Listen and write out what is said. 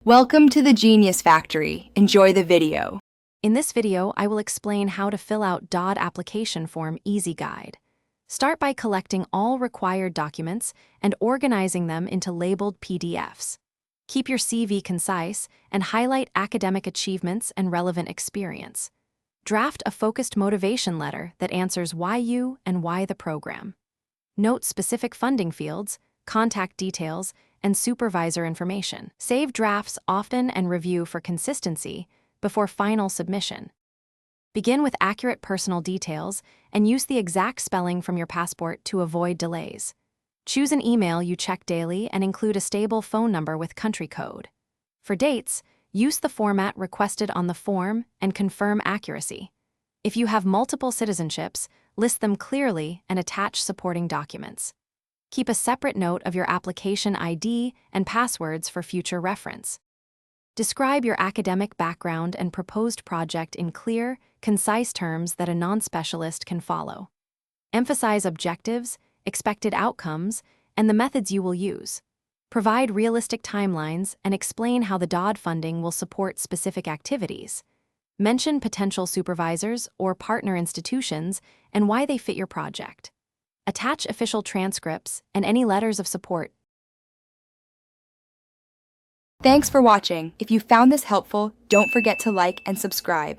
Welcome to the Genius Factory. Enjoy the video. In this video, I will explain how to fill out Daad application form easy guide. Start by collecting all required documents and organizing them into labeled PDFs. Keep your CV concise and highlight academic achievements and relevant experience. Draft a focused motivation letter that answers why you and why the program. Note specific funding fields, contact details, and supervisor information. Save drafts often and review for consistency before final submission. Begin with accurate personal details and use the exact spelling from your passport to avoid delays. Choose an email you check daily and include a stable phone number with country code. For dates, use the format requested on the form and confirm accuracy. If you have multiple citizenships, list them clearly and attach supporting documents. Keep a separate note of your application ID and passwords for future reference. Describe your academic background and proposed project in clear, concise terms that a non-specialist can follow. Emphasize objectives, expected outcomes, and the methods you will use. Provide realistic timelines and explain how the Daad funding will support specific activities. Mention potential supervisors or partner institutions and why they fit your project. Attach official transcripts and any letters of support. Thanks for watching. If you found this helpful, don't forget to like and subscribe.